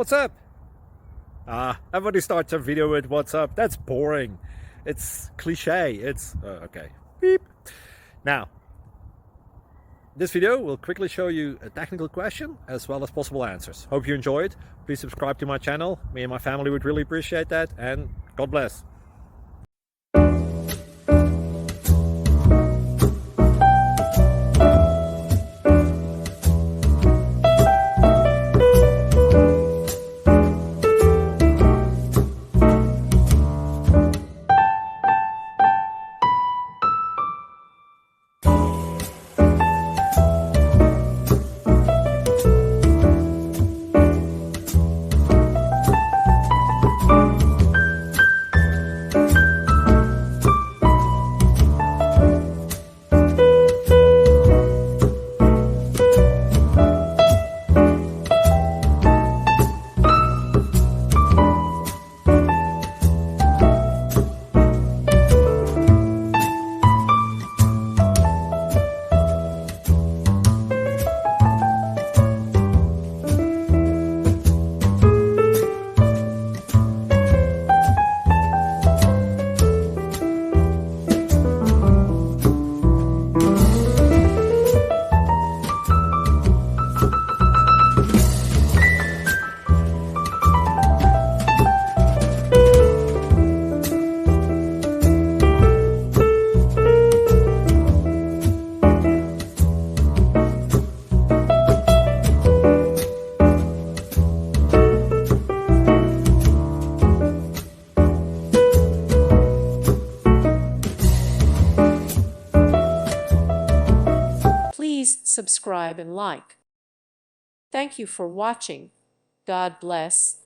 What's up? Everybody starts a video with what's up. That's boring. It's cliche. It's okay. Beep. Now, this video will quickly show you a technical question as well as possible answers. Hope you enjoyed. Please subscribe to my channel. Me and my family would really appreciate that, and God bless. Please subscribe and like. Thank you for watching. God bless.